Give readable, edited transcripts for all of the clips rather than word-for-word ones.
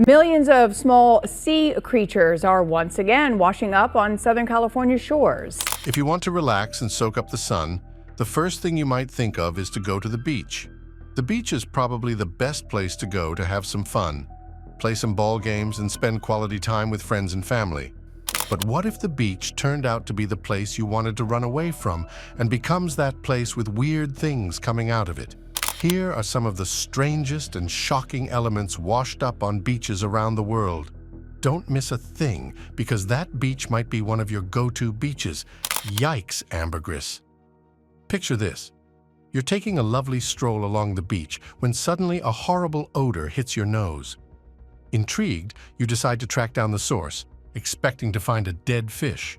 Millions of small sea creatures are once again washing up on Southern California shores. If you want to relax and soak up the sun, the first thing you might think of is to go to the beach. The beach is probably the best place to go to have some fun, play some ball games, and spend quality time with friends and family. But what if the beach turned out to be the place you wanted to run away from and becomes that place with weird things coming out of it? Here are some of the strangest and shocking elements washed up on beaches around the world. Don't miss a thing, because that beach might be one of your go-to beaches. Yikes Ambergris. Picture this. You're taking a lovely stroll along the beach when suddenly a horrible odor hits your nose. Intrigued, you decide to track down the source, expecting to find a dead fish.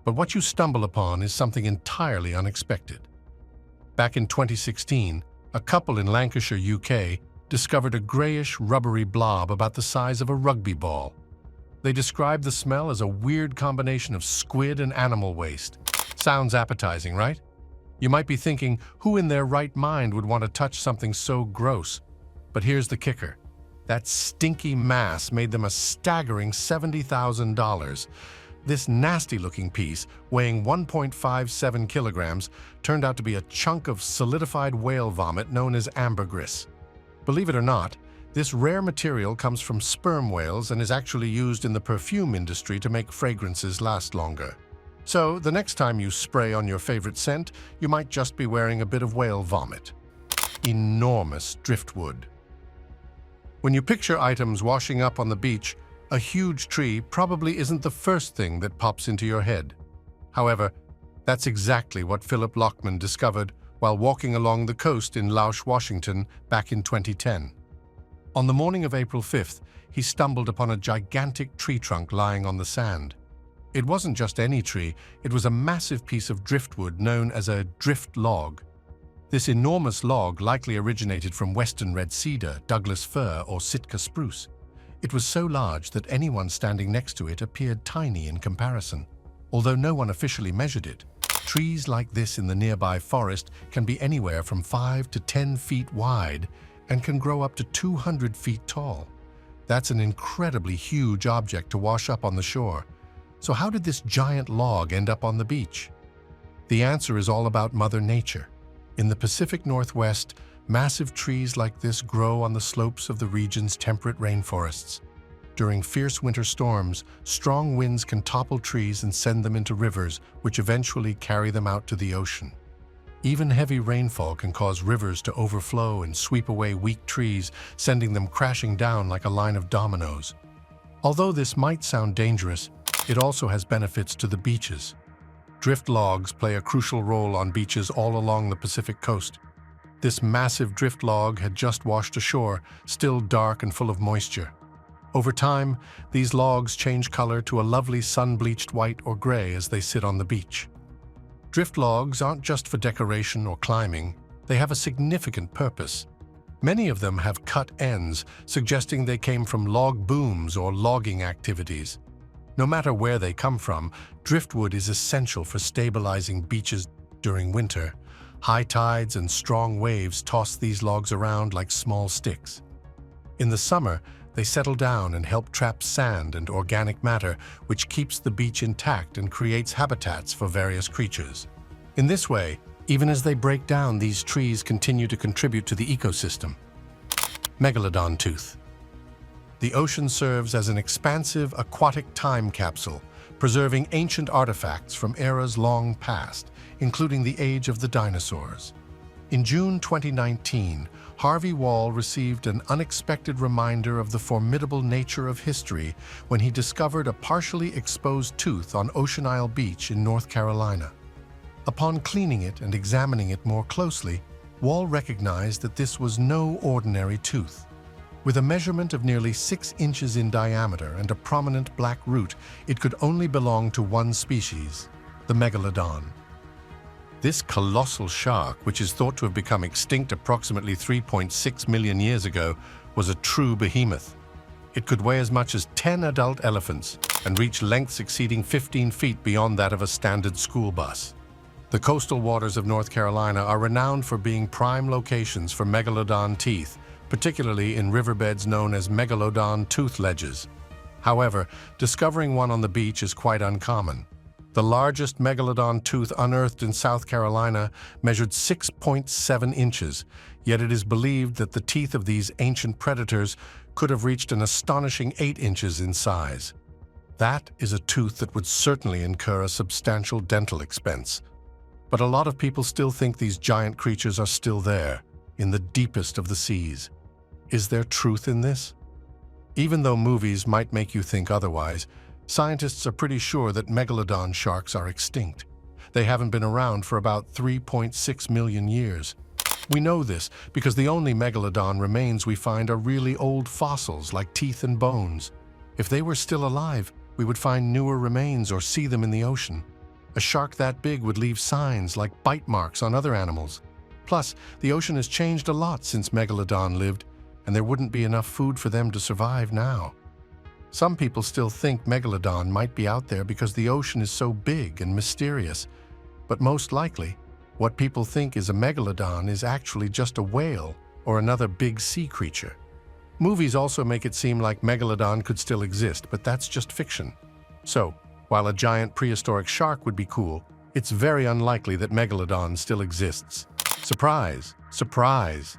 But what you stumble upon is something entirely unexpected. Back in 2016, a couple in Lancashire, UK, discovered a grayish, rubbery blob about the size of a rugby ball. They described the smell as a weird combination of squid and animal waste. Sounds appetizing, right? You might be thinking, who in their right mind would want to touch something so gross? But here's the kicker. That stinky mass made them a staggering $70,000. This nasty-looking piece, weighing 1.57 kilograms, turned out to be a chunk of solidified whale vomit known as ambergris. Believe it or not, this rare material comes from sperm whales and is actually used in the perfume industry to make fragrances last longer. So, the next time you spray on your favorite scent, you might just be wearing a bit of whale vomit. Enormous driftwood. When you picture items washing up on the beach, a huge tree probably isn't the first thing that pops into your head. However, that's exactly what Philip Lockman discovered while walking along the coast in Lausche, Washington, back in 2010. On the morning of April 5th, he stumbled upon a gigantic tree trunk lying on the sand. It wasn't just any tree, it was a massive piece of driftwood known as a drift log. This enormous log likely originated from western red cedar, Douglas fir, or Sitka spruce. It was so large that anyone standing next to it appeared tiny in comparison. Although no one officially measured it, trees like this in the nearby forest can be anywhere from 5 to 10 feet wide and can grow up to 200 feet tall. That's an incredibly huge object to wash up on the shore. So how did this giant log end up on the beach? The answer is all about Mother Nature. In the Pacific Northwest, massive trees like this grow on the slopes of the region's temperate rainforests. During fierce winter storms, strong winds can topple trees and send them into rivers, which eventually carry them out to the ocean. Even heavy rainfall can cause rivers to overflow and sweep away weak trees, sending them crashing down like a line of dominoes. Although this might sound dangerous, it also has benefits to the beaches. Drift logs play a crucial role on beaches all along the Pacific coast. This massive drift log had just washed ashore, still dark and full of moisture. Over time, these logs change color to a lovely sun-bleached white or gray as they sit on the beach. Drift logs aren't just for decoration or climbing, they have a significant purpose. Many of them have cut ends, suggesting they came from log booms or logging activities. No matter where they come from, driftwood is essential for stabilizing beaches during winter. High tides and strong waves toss these logs around like small sticks. In the summer, they settle down and help trap sand and organic matter, which keeps the beach intact and creates habitats for various creatures. In this way, even as they break down, these trees continue to contribute to the ecosystem. Megalodon Tooth. The ocean serves as an expansive aquatic time capsule, preserving ancient artifacts from eras long past, including the age of the dinosaurs. In June 2019, Harvey Wall received an unexpected reminder of the formidable nature of history when he discovered a partially exposed tooth on Ocean Isle Beach in North Carolina. Upon cleaning it and examining it more closely, Wall recognized that this was no ordinary tooth. With a measurement of nearly 6 inches in diameter and a prominent black root, it could only belong to one species, the Megalodon. This colossal shark, which is thought to have become extinct approximately 3.6 million years ago, was a true behemoth. It could weigh as much as 10 adult elephants and reach lengths exceeding 15 feet beyond that of a standard school bus. The coastal waters of North Carolina are renowned for being prime locations for megalodon teeth, particularly in riverbeds known as Megalodon Tooth ledges. However, discovering one on the beach is quite uncommon. The largest Megalodon tooth unearthed in South Carolina measured 6.7 inches, yet it is believed that the teeth of these ancient predators could have reached an astonishing 8 inches in size. That is a tooth that would certainly incur a substantial dental expense. But a lot of people still think these giant creatures are still there, in the deepest of the seas. Is there truth in this? Even though movies might make you think otherwise, scientists are pretty sure that megalodon sharks are extinct. They haven't been around for about 3.6 million years. We know this because the only megalodon remains we find are really old fossils like teeth and bones. If they were still alive, we would find newer remains or see them in the ocean. A shark that big would leave signs like bite marks on other animals. Plus, the ocean has changed a lot since Megalodon lived, and there wouldn't be enough food for them to survive now. Some people still think Megalodon might be out there because the ocean is so big and mysterious, but most likely, what people think is a Megalodon is actually just a whale or another big sea creature. Movies also make it seem like Megalodon could still exist, but that's just fiction. So, while a giant prehistoric shark would be cool, it's very unlikely that Megalodon still exists. Surprise! Surprise!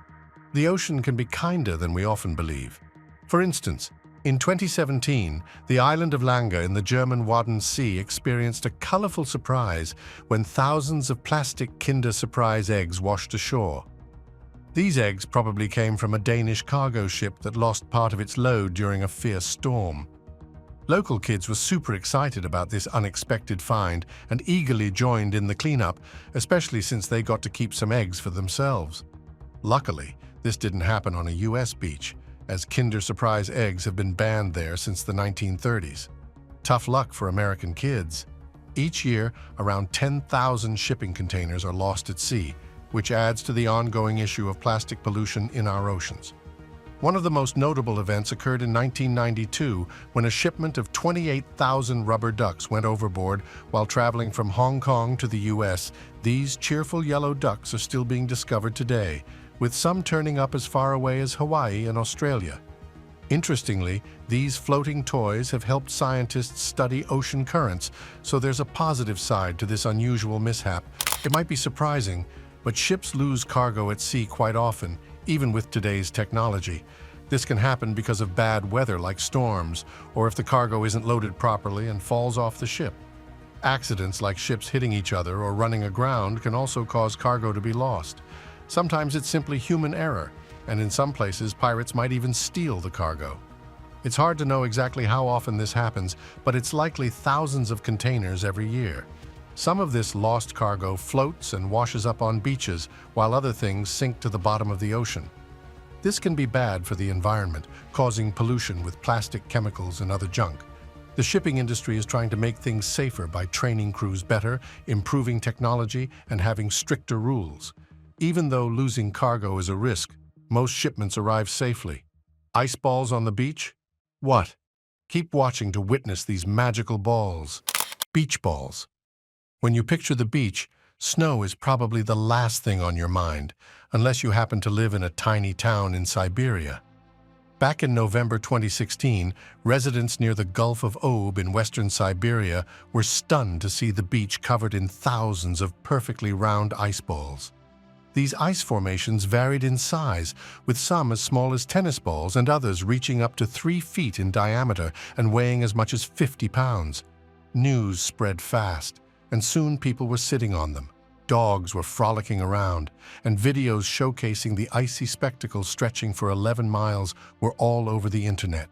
The ocean can be kinder than we often believe. For instance, in 2017, the island of Langa in the German Wadden Sea experienced a colorful surprise when thousands of plastic Kinder Surprise eggs washed ashore. These eggs probably came from a Danish cargo ship that lost part of its load during a fierce storm. Local kids were super excited about this unexpected find and eagerly joined in the cleanup, especially since they got to keep some eggs for themselves. Luckily, this didn't happen on a US beach, as Kinder Surprise eggs have been banned there since the 1930s. Tough luck for American kids. Each year, around 10,000 shipping containers are lost at sea, which adds to the ongoing issue of plastic pollution in our oceans. One of the most notable events occurred in 1992 when a shipment of 28,000 rubber ducks went overboard while traveling from Hong Kong to the US. These cheerful yellow ducks are still being discovered today, with some turning up as far away as Hawaii and Australia. Interestingly, these floating toys have helped scientists study ocean currents, so there's a positive side to this unusual mishap. It might be surprising, but ships lose cargo at sea quite often, even with today's technology. This can happen because of bad weather like storms, or if the cargo isn't loaded properly and falls off the ship. Accidents like ships hitting each other or running aground can also cause cargo to be lost. Sometimes it's simply human error, and in some places, pirates might even steal the cargo. It's hard to know exactly how often this happens, but it's likely thousands of containers every year. Some of this lost cargo floats and washes up on beaches, while other things sink to the bottom of the ocean. This can be bad for the environment, causing pollution with plastic, chemicals, and other junk. The shipping industry is trying to make things safer by training crews better, improving technology, and having stricter rules. Even though losing cargo is a risk, most shipments arrive safely. Ice balls on the beach? What? Keep watching to witness these magical balls. Beach balls. When you picture the beach, snow is probably the last thing on your mind, unless you happen to live in a tiny town in Siberia. Back in November 2016, residents near the Gulf of Ob in western Siberia were stunned to see the beach covered in thousands of perfectly round ice balls. These ice formations varied in size, with some as small as tennis balls and others reaching up to 3 feet in diameter and weighing as much as 50 pounds. News spread fast, and soon people were sitting on them. Dogs were frolicking around, and videos showcasing the icy spectacle stretching for 11 miles were all over the internet.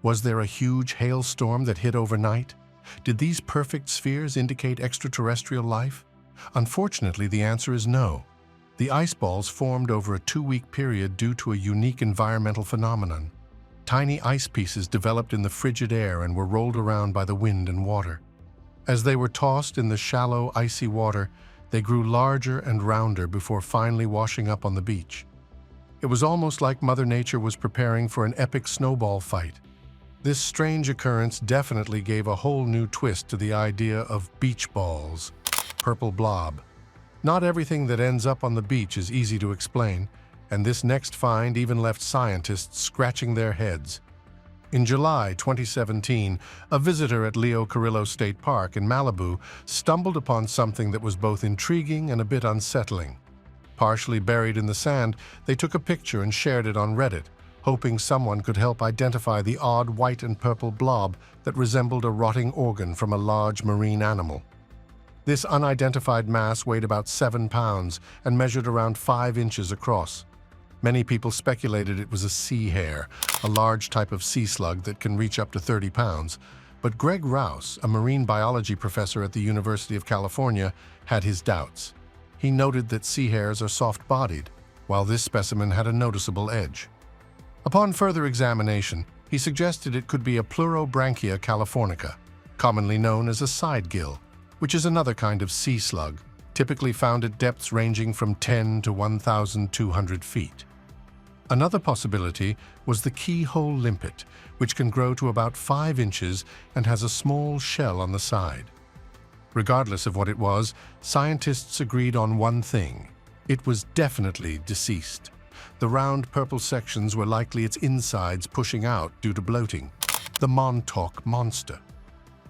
Was there a huge hailstorm that hit overnight? Did these perfect spheres indicate extraterrestrial life? Unfortunately, the answer is no. The ice balls formed over a 2-week period due to a unique environmental phenomenon. Tiny ice pieces developed in the frigid air and were rolled around by the wind and water. As they were tossed in the shallow, icy water, they grew larger and rounder before finally washing up on the beach. It was almost like Mother Nature was preparing for an epic snowball fight. This strange occurrence definitely gave a whole new twist to the idea of beach balls. Purple blob. Not everything that ends up on the beach is easy to explain, and this next find even left scientists scratching their heads. In July 2017, a visitor at Leo Carrillo State Park in Malibu stumbled upon something that was both intriguing and a bit unsettling. Partially buried in the sand, they took a picture and shared it on Reddit, hoping someone could help identify the odd white and purple blob that resembled a rotting organ from a large marine animal. This unidentified mass weighed about 7 pounds and measured around 5 inches across. Many people speculated it was a sea hare, a large type of sea slug that can reach up to 30 pounds. But Greg Rouse, a marine biology professor at the University of California, had his doubts. He noted that sea hares are soft-bodied, while this specimen had a noticeable edge. Upon further examination, he suggested it could be a Pleurobranchia californica, commonly known as a sidegill, which is another kind of sea slug, typically found at depths ranging from 10 to 1,200 feet. Another possibility was the keyhole limpet, which can grow to about 5 inches and has a small shell on the side. Regardless of what it was, scientists agreed on one thing: it was definitely deceased. The round purple sections were likely its insides pushing out due to bloating. The Monto Monster.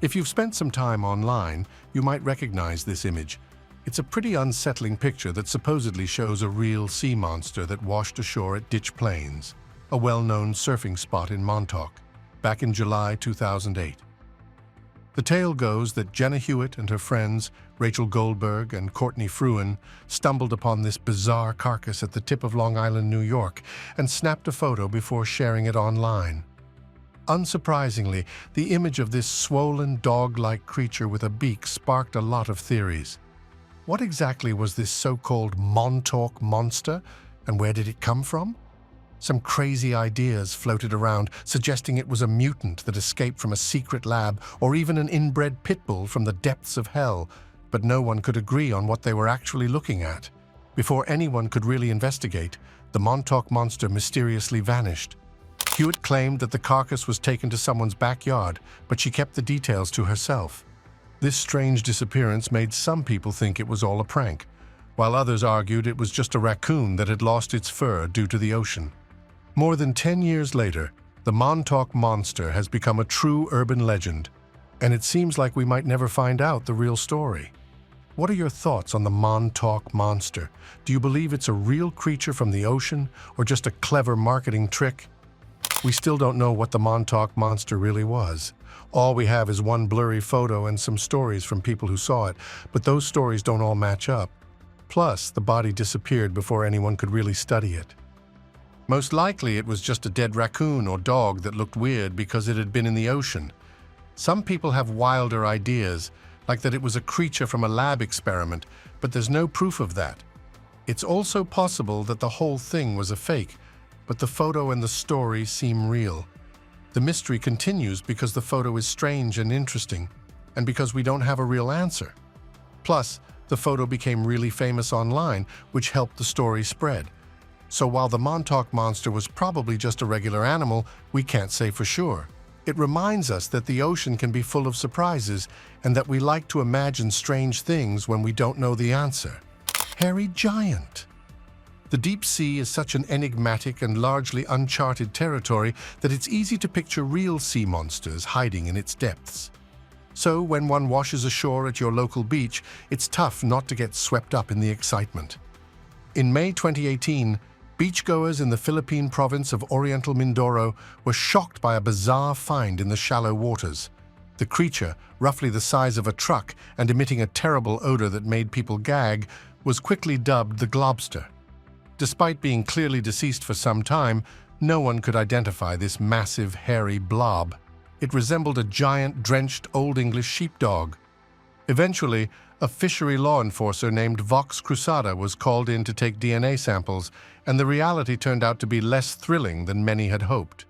If you've spent some time online, you might recognize this image. It's a pretty unsettling picture that supposedly shows a real sea monster that washed ashore at Ditch Plains, a well-known surfing spot in Montauk, back in July 2008. The tale goes that Jenna Hewitt and her friends, Rachel Goldberg and Courtney Fruin, stumbled upon this bizarre carcass at the tip of Long Island, New York, and snapped a photo before sharing it online. Unsurprisingly, the image of this swollen, dog-like creature with a beak sparked a lot of theories. What exactly was this so-called Monto Monster, and where did it come from? Some crazy ideas floated around, suggesting it was a mutant that escaped from a secret lab or even an inbred pit bull from the depths of hell, but no one could agree on what they were actually looking at. Before anyone could really investigate, the Monto Monster mysteriously vanished. Hewitt claimed that the carcass was taken to someone's backyard, but she kept the details to herself. This strange disappearance made some people think it was all a prank, while others argued it was just a raccoon that had lost its fur due to the ocean. More than 10 years later, the Monto Monster has become a true urban legend, and it seems like we might never find out the real story. What are your thoughts on the Monto Monster? Do you believe it's a real creature from the ocean, or just a clever marketing trick? We still don't know what the Monto Monster really was. All we have is one blurry photo and some stories from people who saw it, but those stories don't all match up. Plus, the body disappeared before anyone could really study it. Most likely, it was just a dead raccoon or dog that looked weird because it had been in the ocean. Some people have wilder ideas, like that it was a creature from a lab experiment, but there's no proof of that. It's also possible that the whole thing was a fake, but the photo and the story seem real. The mystery continues because the photo is strange and interesting, and because we don't have a real answer. Plus, the photo became really famous online, which helped the story spread. So while the Monto Monster was probably just a regular animal, we can't say for sure. It reminds us that the ocean can be full of surprises, and that we like to imagine strange things when we don't know the answer. Hairy giant. The deep sea is such an enigmatic and largely uncharted territory that it's easy to picture real sea monsters hiding in its depths. So when one washes ashore at your local beach, it's tough not to get swept up in the excitement. In May 2018, beachgoers in the Philippine province of Oriental Mindoro were shocked by a bizarre find in the shallow waters. The creature, roughly the size of a truck and emitting a terrible odor that made people gag, was quickly dubbed the Globster. Despite being clearly deceased for some time, no one could identify this massive, hairy blob. It resembled a giant, drenched Old English sheepdog. Eventually, a fishery law enforcer named Vox Cruzada was called in to take DNA samples, and the reality turned out to be less thrilling than many had hoped.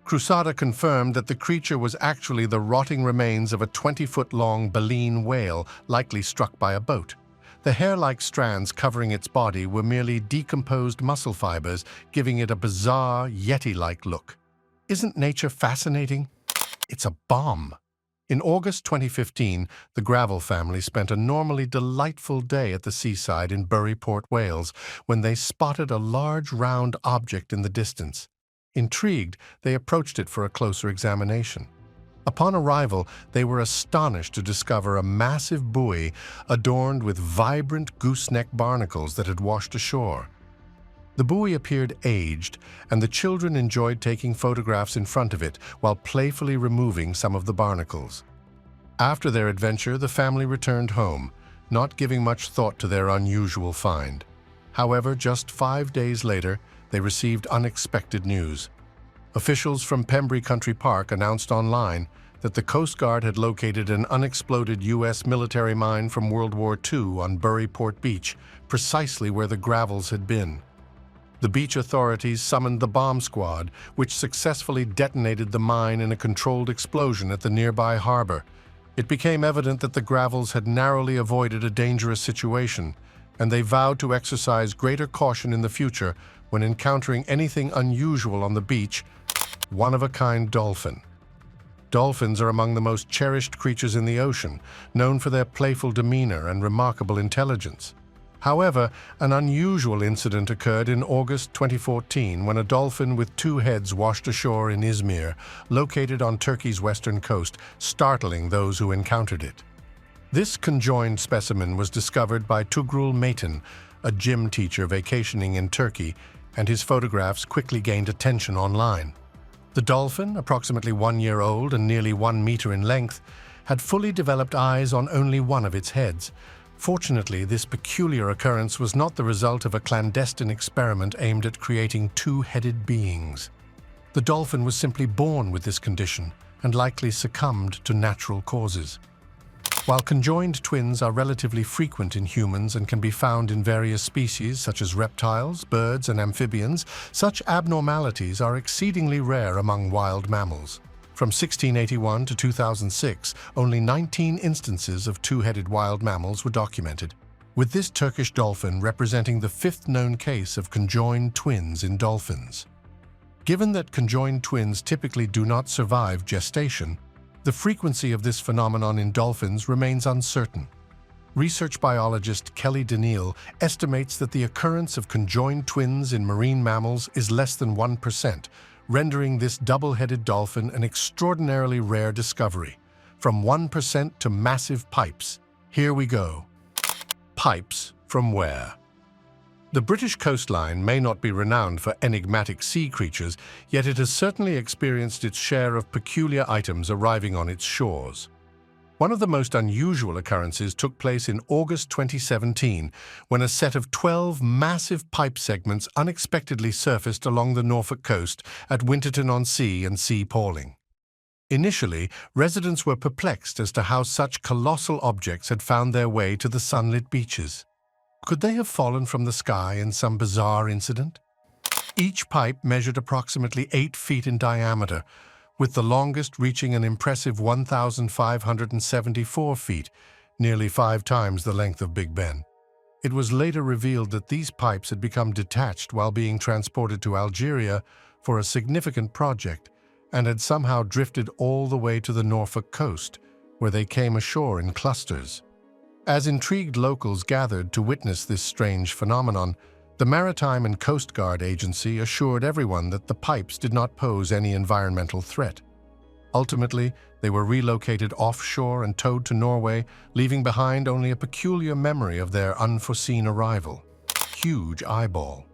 Cruzada confirmed that the creature was actually the rotting remains of a 20-foot-long baleen whale, likely struck by a boat. The hair-like strands covering its body were merely decomposed muscle fibers, giving it a bizarre, Yeti-like look. Isn't nature fascinating? It's a bomb. In August 2015, the Gravel family spent a normally delightful day at the seaside in Bury, Wales, when they spotted a large round object in the distance. Intrigued, they approached it for a closer examination. Upon arrival, they were astonished to discover a massive buoy adorned with vibrant gooseneck barnacles that had washed ashore. The buoy appeared aged, and the children enjoyed taking photographs in front of it while playfully removing some of the barnacles. After their adventure, the family returned home, not giving much thought to their unusual find. However, just 5 days later, they received unexpected news. Officials from Pembrey Country Park announced online that the Coast Guard had located an unexploded U.S. military mine from World War II on Buryport Beach, precisely where the Gravels had been. The beach authorities summoned the bomb squad, which successfully detonated the mine in a controlled explosion at the nearby harbor. It became evident that the Gravels had narrowly avoided a dangerous situation, and they vowed to exercise greater caution in the future when encountering anything unusual on the beach. One-of-a-kind dolphin. Dolphins are among the most cherished creatures in the ocean, known for their playful demeanor and remarkable intelligence. However, an unusual incident occurred in August 2014 when a dolphin with 2 heads washed ashore in Izmir, located on Turkey's western coast, startling those who encountered it. This conjoined specimen was discovered by Tugrul Metin, a gym teacher vacationing in Turkey, and his photographs quickly gained attention online. The dolphin, approximately 1 year old and nearly 1 meter in length, had fully developed eyes on only one of its heads. Fortunately, this peculiar occurrence was not the result of a clandestine experiment aimed at creating 2-headed beings. The dolphin was simply born with this condition and likely succumbed to natural causes. While conjoined twins are relatively frequent in humans and can be found in various species such as reptiles, birds, and amphibians, such abnormalities are exceedingly rare among wild mammals. From 1681 to 2006, only 19 instances of 2-headed wild mammals were documented, with this Turkish dolphin representing the 5th known case of conjoined twins in dolphins. Given that conjoined twins typically do not survive gestation, the frequency of this phenomenon in dolphins remains uncertain. Research biologist Kelly Daniil estimates that the occurrence of conjoined twins in marine mammals is less than 1%, rendering this double-headed dolphin an extraordinarily rare discovery. From 1% to massive pipes. Here we go. Pipes from where? The British coastline may not be renowned for enigmatic sea creatures, yet it has certainly experienced its share of peculiar items arriving on its shores. One of the most unusual occurrences took place in August 2017, when a set of 12 massive pipe segments unexpectedly surfaced along the Norfolk coast at Winterton-on-Sea and Sea Palling. Initially, residents were perplexed as to how such colossal objects had found their way to the sunlit beaches. Could they have fallen from the sky in some bizarre incident? Each pipe measured approximately 8 feet in diameter, with the longest reaching an impressive 1,574 feet, nearly 5 times the length of Big Ben. It was later revealed that these pipes had become detached while being transported to Algeria for a significant project and had somehow drifted all the way to the Norfolk coast, where they came ashore in clusters. As intrigued locals gathered to witness this strange phenomenon, the Maritime and Coast Guard Agency assured everyone that the pipes did not pose any environmental threat. Ultimately, they were relocated offshore and towed to Norway, leaving behind only a peculiar memory of their unforeseen arrival. Huge eyeball.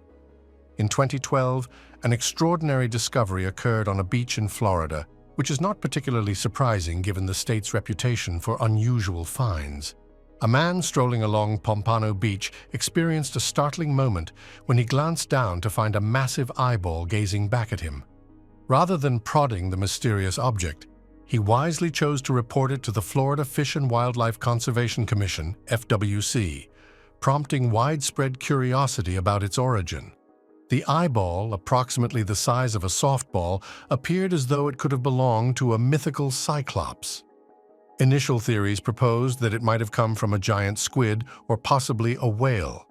In 2012, an extraordinary discovery occurred on a beach in Florida, which is not particularly surprising given the state's reputation for unusual finds. A man strolling along Pompano Beach experienced a startling moment when he glanced down to find a massive eyeball gazing back at him. Rather than prodding the mysterious object, he wisely chose to report it to the Florida Fish and Wildlife Conservation Commission, FWC, prompting widespread curiosity about its origin. The eyeball, approximately the size of a softball, appeared as though it could have belonged to a mythical cyclops. Initial theories proposed that it might have come from a giant squid or possibly a whale.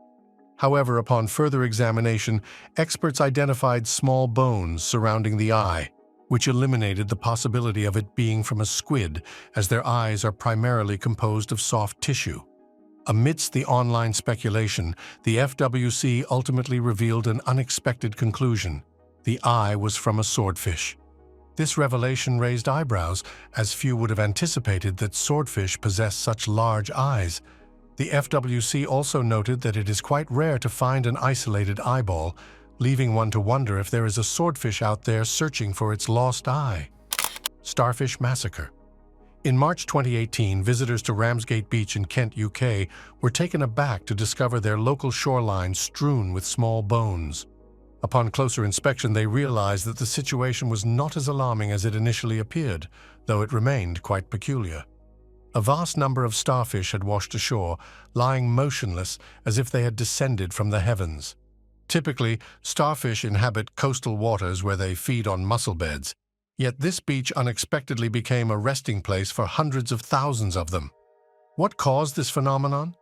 However, upon further examination, experts identified small bones surrounding the eye, which eliminated the possibility of it being from a squid, as their eyes are primarily composed of soft tissue. Amidst the online speculation, the FWC ultimately revealed an unexpected conclusion. The eye was from a swordfish. This revelation raised eyebrows, as few would have anticipated that swordfish possess such large eyes. The FWC also noted that it is quite rare to find an isolated eyeball, leaving one to wonder if there is a swordfish out there searching for its lost eye. Starfish Massacre. In March 2018, visitors to Ramsgate Beach in Kent, UK, were taken aback to discover their local shoreline strewn with small bones. Upon closer inspection, they realized that the situation was not as alarming as it initially appeared, though it remained quite peculiar. A vast number of starfish had washed ashore, lying motionless as if they had descended from the heavens. Typically, starfish inhabit coastal waters where they feed on mussel beds. Yet this beach unexpectedly became a resting place for hundreds of thousands of them. What caused this phenomenon?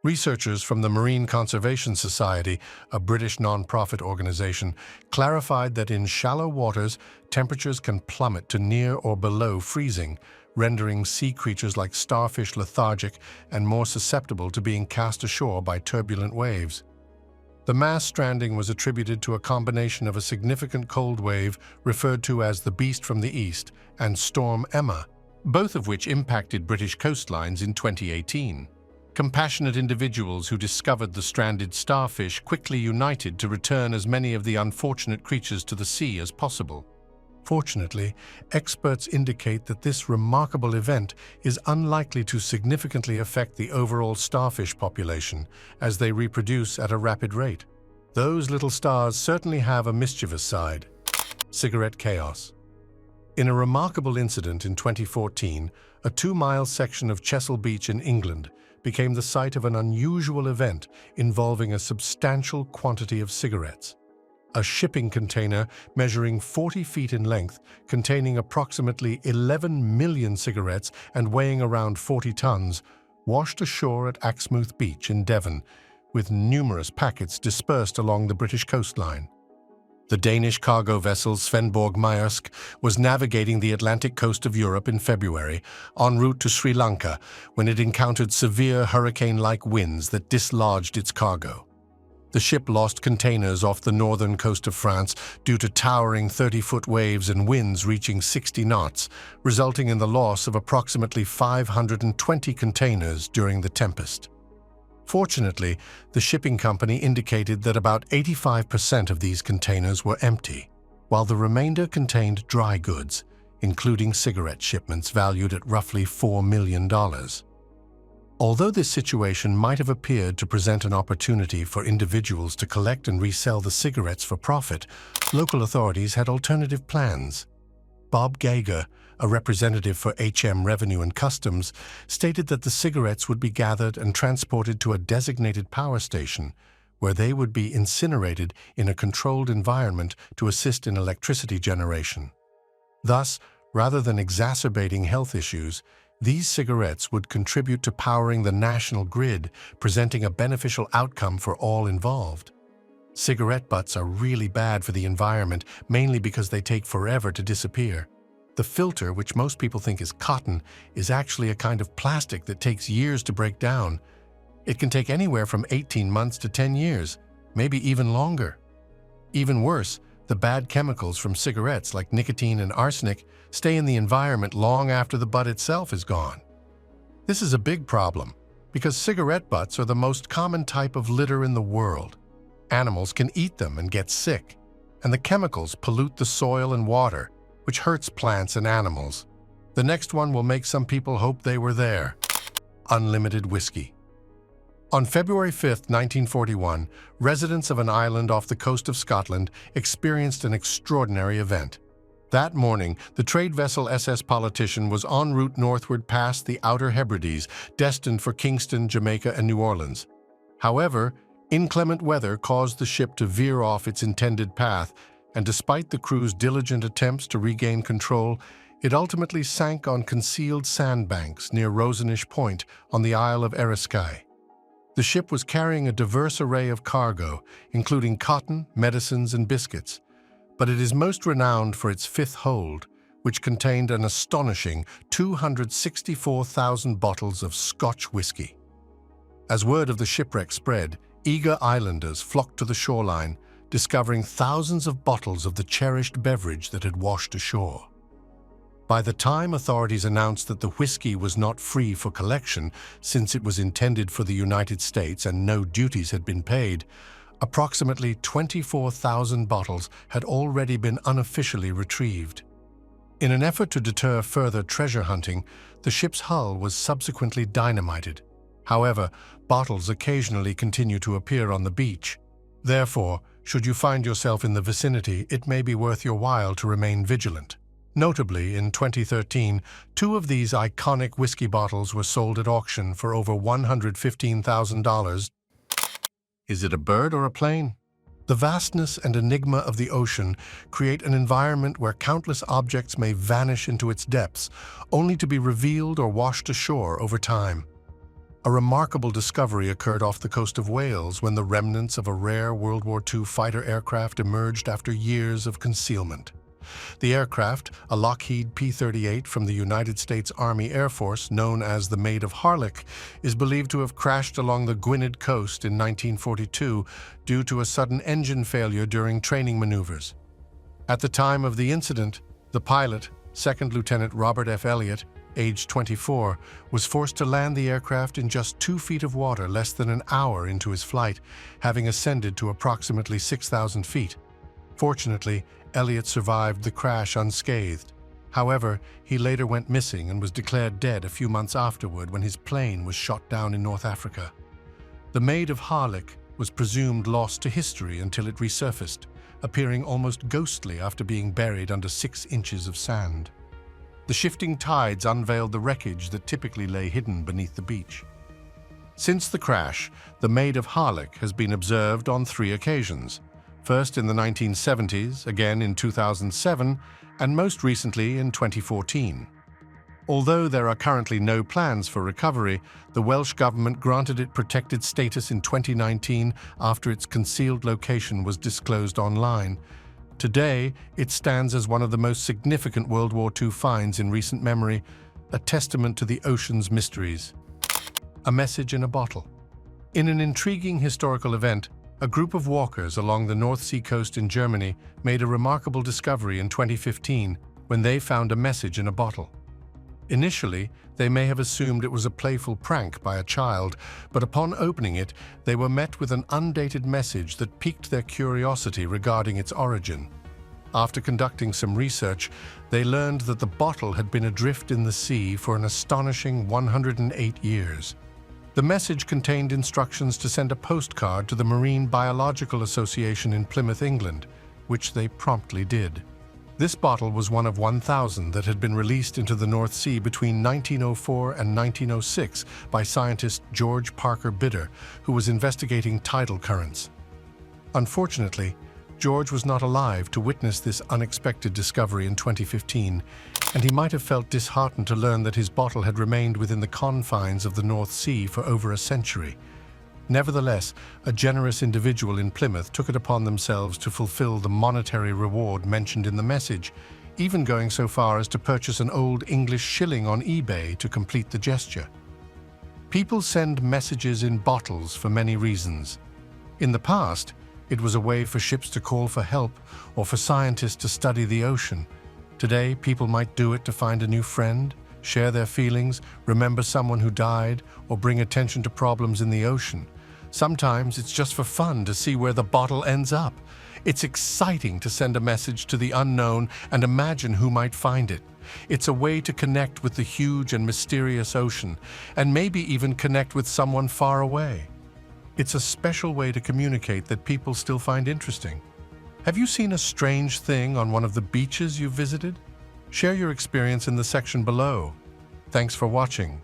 Researchers from the Marine Conservation Society, a British non-profit organization, clarified that in shallow waters, temperatures can plummet to near or below freezing, rendering sea creatures like starfish lethargic and more susceptible to being cast ashore by turbulent waves. The mass stranding was attributed to a combination of a significant cold wave referred to as the Beast from the East and Storm Emma, both of which impacted British coastlines in 2018. Compassionate individuals who discovered the stranded starfish quickly united to return as many of the unfortunate creatures to the sea as possible. Fortunately, experts indicate that this remarkable event is unlikely to significantly affect the overall starfish population as they reproduce at a rapid rate. Those little stars certainly have a mischievous side. Cigarette chaos. In a remarkable incident in 2014, a 2-mile section of Chesil Beach in England became the site of an unusual event involving a substantial quantity of cigarettes. A shipping container measuring 40 feet in length, containing approximately 11 million cigarettes and weighing around 40 tons, washed ashore at Axmouth Beach in Devon, with numerous packets dispersed along the British coastline. The Danish cargo vessel Svendborg Maersk was navigating the Atlantic coast of Europe in February, en route to Sri Lanka, when it encountered severe hurricane-like winds that dislodged its cargo. The ship lost containers off the northern coast of France due to towering 30-foot waves and winds reaching 60 knots, resulting in the loss of approximately 520 containers during the tempest. Fortunately, the shipping company indicated that about 85% of these containers were empty, while the remainder contained dry goods, including cigarette shipments valued at roughly $4 million. Although this situation might have appeared to present an opportunity for individuals to collect and resell the cigarettes for profit, local authorities had alternative plans. Bob Gager, a representative for HM Revenue and Customs, stated that the cigarettes would be gathered and transported to a designated power station, where they would be incinerated in a controlled environment to assist in electricity generation. Thus, rather than exacerbating health issues, these cigarettes would contribute to powering the national grid, presenting a beneficial outcome for all involved. Cigarette butts are really bad for the environment, mainly because they take forever to disappear. The filter, which most people think is cotton, is actually a kind of plastic that takes years to break down. It can take anywhere from 18 months to 10 years, maybe even longer. Even worse, the bad chemicals from cigarettes like nicotine and arsenic stay in the environment long after the butt itself is gone. This is a big problem because cigarette butts are the most common type of litter in the world. Animals can eat them and get sick, and the chemicals pollute the soil and water, which hurts plants and animals. The next one will make some people hope they were there. Unlimited whiskey. On February 5, 1941, residents of an island off the coast of Scotland experienced an extraordinary event. That morning, the trade vessel SS Politician was en route northward past the Outer Hebrides, destined for Kingston, Jamaica, and New Orleans. However, inclement weather caused the ship to veer off its intended path, and despite the crew's diligent attempts to regain control, it ultimately sank on concealed sandbanks near Rosenish Point on the Isle of Eriskay. The ship was carrying a diverse array of cargo, including cotton, medicines, and biscuits. but it is most renowned for its fifth hold, which contained an astonishing 264,000 bottles of Scotch whiskey. As word of the shipwreck spread, eager islanders flocked to the shoreline, discovering thousands of bottles of the cherished beverage that had washed ashore. By the time authorities announced that the whiskey was not free for collection, since it was intended for the United States and no duties had been paid, approximately 24,000 bottles had already been unofficially retrieved. In an effort to deter further treasure hunting, the ship's hull was subsequently dynamited. However, bottles occasionally continue to appear on the beach. Therefore, should you find yourself in the vicinity, it may be worth your while to remain vigilant. Notably, in 2013, 2 of these iconic whiskey bottles were sold at auction for over $115,000. Is it a bird or a plane? The vastness and enigma of the ocean create an environment where countless objects may vanish into its depths, only to be revealed or washed ashore over time. A remarkable discovery occurred off the coast of Wales when the remnants of a rare World War II fighter aircraft emerged after years of concealment. The aircraft, a Lockheed P-38 from the United States Army Air Force known as the Maid of Harlech, is believed to have crashed along the Gwynedd coast in 1942 due to a sudden engine failure during training maneuvers. At the time of the incident, the pilot, Second Lieutenant Robert F. Elliott, aged 24, was forced to land the aircraft in just 2 feet of water less than an hour into his flight, having ascended to approximately 6,000 feet. Fortunately, Elliott survived the crash unscathed. However, he later went missing and was declared dead a few months afterward when his plane was shot down in North Africa. The Maid of Harlech was presumed lost to history until it resurfaced, appearing almost ghostly after being buried under 6 inches of sand. The shifting tides unveiled the wreckage that typically lay hidden beneath the beach. Since the crash, the Maid of Harlech has been observed on 3 occasions. First in the 1970s, again in 2007, and most recently in 2014. Although there are currently no plans for recovery, the Welsh government granted it protected status in 2019 after its concealed location was disclosed online. Today, it stands as one of the most significant World War II finds in recent memory, a testament to the ocean's mysteries. A message in a bottle. In an intriguing historical event, a group of walkers along the North Sea coast in Germany made a remarkable discovery in 2015 when they found a message in a bottle. Initially, they may have assumed it was a playful prank by a child, but upon opening it, they were met with an undated message that piqued their curiosity regarding its origin. After conducting some research, they learned that the bottle had been adrift in the sea for an astonishing 108 years. The message contained instructions to send a postcard to the Marine Biological Association in Plymouth, England, which they promptly did. This bottle was one of 1,000 that had been released into the North Sea between 1904 and 1906 by scientist George Parker Bidder, who was investigating tidal currents. Unfortunately, George was not alive to witness this unexpected discovery in 2015, and he might have felt disheartened to learn that his bottle had remained within the confines of the North Sea for over a century. Nevertheless, a generous individual in Plymouth took it upon themselves to fulfill the monetary reward mentioned in the message, even going so far as to purchase an old English shilling on eBay to complete the gesture. People send messages in bottles for many reasons. In the past, it was a way for ships to call for help or for scientists to study the ocean. Today, people might do it to find a new friend, share their feelings, remember someone who died, or bring attention to problems in the ocean. Sometimes it's just for fun to see where the bottle ends up. It's exciting to send a message to the unknown and imagine who might find it. It's a way to connect with the huge and mysterious ocean, and maybe even connect with someone far away. It's a special way to communicate that people still find interesting. Have you seen a strange thing on one of the beaches you've visited? Share your experience in the section below. Thanks for watching.